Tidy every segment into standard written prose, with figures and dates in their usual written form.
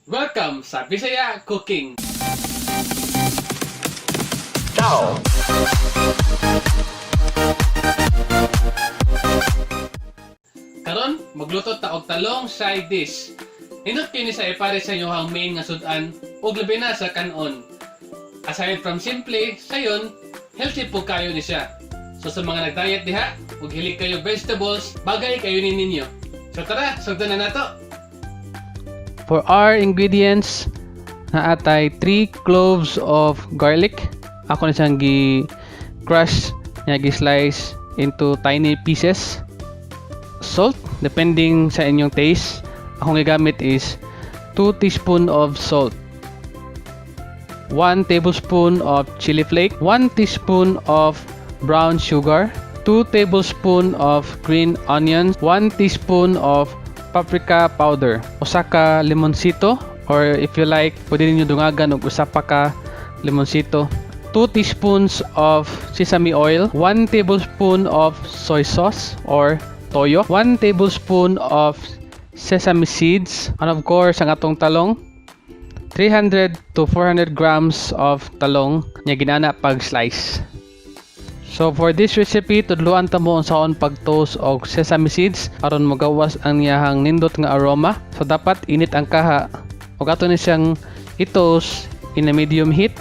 Welcome sa Bisaya Cooking. Ciao! Karon magluto ta og talong side dish. Hindot kini sa ipare sa inyong main nga sudan ug labi na sa kanon. Aside from simple, sayon healthy po kayo ni siya. So sa mga nag-diet diha, ug hilig kayo vegetables, bagay kayo ni ninyo. So tara, sugdan na nato. For our ingredients, naatay 3 cloves of garlic. Ako na siyang gi-crush, gi-slice into tiny pieces. Salt, depending sa inyong taste. Akong gigamit is 2 teaspoon of salt. 1 tablespoon of chili flake, 1 teaspoon of brown sugar, 2 tablespoon of green onions, 1 teaspoon of paprika powder, usa ka limonsito, or if you like, pwede ninyo dungagan og usa pa ka limonsito, 2 teaspoons of sesame oil, 1 tablespoon of soy sauce or toyo, 1 tablespoon of sesame seeds, and of course ang atong talong, 300 to 400 grams of talong nga ginana pag slice. So for this recipe, tudluan ta mo unsaon pag-toast og sesame seeds aron magawas ang iyahang nindot nga aroma. So dapat init ang kaha ug ato ni siyang i-toast in a medium heat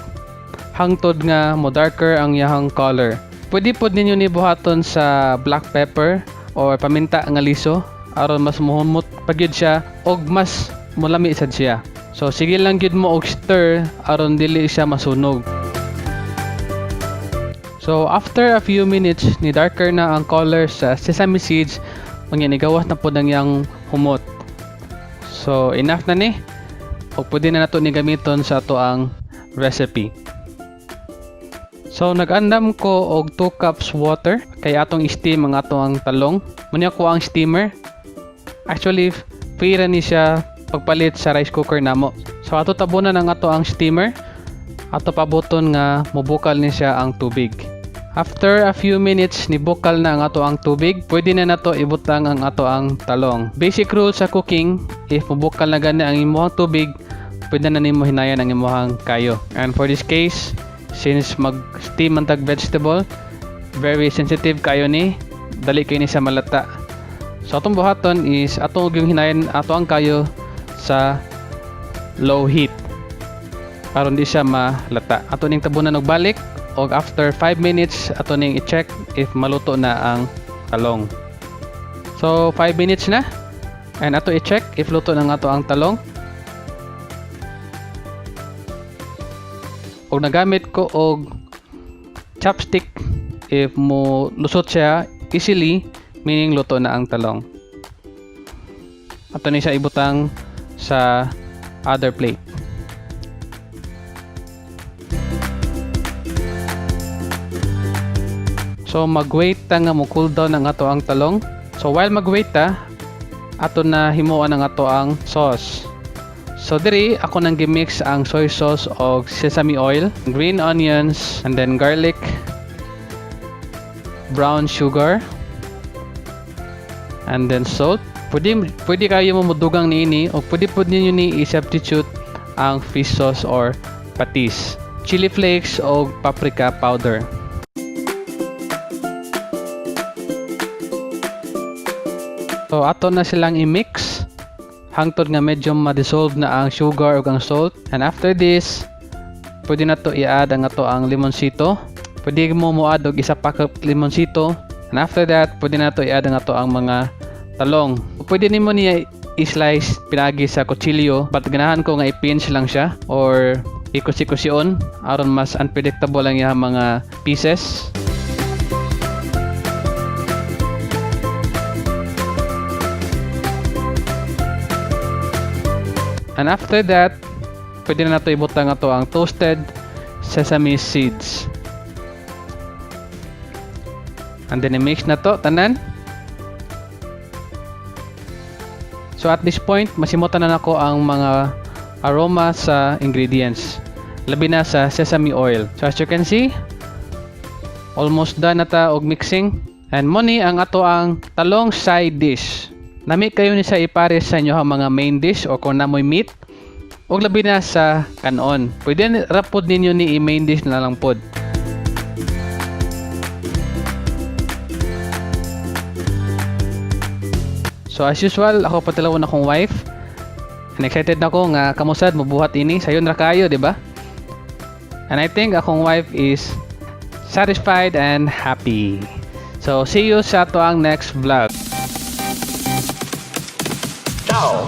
hangtod nga mo darker ang iyahang color. Pwede pod ninyo ni buhaton sa black pepper or paminta nga liso aron mas muhumot pagyud siya og mas mulami sad siya. So sige lang gyud mo og stir aron dili siya masunog. So after a few minutes, ni darker na ang color sa sesame seeds, mangyanigawas na po ng yang humot. So enough na ni. O pwede na nato ni gamiton sa ato ang recipe. So nag-andam ko og 2 cups water kay atong steam ang ato ang talong. Muna ko ang steamer. Actually, pira ni siya pagpalit sa rice cooker namo. So ato tabunan ang ato ang steamer. Ato pabuton nga mubukal ni siya ang tubig. After a few minutes nibukal na ang ato ang tubig, pwede na nato ibutang ang ato ang talong. Basic rule sa cooking, if mubukal na gani ang imuhang tubig, pwede na nimo hinayan ang imuhang kayo. And for this case, since mag-steam ang tag vegetable, very sensitive kayo ni, dali kayo ni sa malata. So atong buhaton is atong yung hinayan ato ang kayo sa low heat para hindi siya malata. Ato ning tabunan og balik og after 5 minutes ato ning i-check if maluto na ang talong. So 5 minutes na and ato i-check if luto na nga ato ang talong. Og nagamit ko og chopstick if mo lusot siya easily, meaning luto na ang talong. Ato ni siya ibutang sa other plate. So mag-wait ta nga mo cool down ang ato ang talong. So while mag-wait ta, ato na himuan ang ato ang sauce. So diri ako nang gimix ang soy sauce og sesame oil, green onions, and then garlic, brown sugar, and then salt. Pwede kayo mo mudugang niini o pwede pod ninyo ni i-substitute ang fish sauce or patis, chili flakes o paprika powder. So ato na silang i-mix hangtod nga medyo ma-dissolve na ang sugar ug ang salt. And after this, pwede na to i-add ang ato ang limonsito. Pwede mo mo-add og isa pa ka limonsito. And after that, pwede na to i-add ang ato ang mga talong. Pwede nimo niya i-slice pinagi sa kutsilyo, but ganahan ko nga i-pinch lang siya or ikusi-kusion aron mas unpredictable ang iyang mga pieces. And after that, pwede na nato ibutang ato ang toasted sesame seeds. And then i-mix na to tanan. So at this point, masimutan na nako ang mga aroma sa ingredients. Labi na sa sesame oil. So as you can see, almost done na ta og mixing. And money ang ato ang talong side dish. Nami kayo ni sa ipares sa inyo ang mga main dish o kung namoy meat. ug labi na sa kanon. Pwede ra pod ninyo ni i-main dish na lang pod. So as usual, ako patilawon akong wife. And excited na ako nga kamusad mabuhat ini. Sayon ra kayo, di ba? And I think akong wife is satisfied and happy. So see you sa ato ang next vlog. Ciao!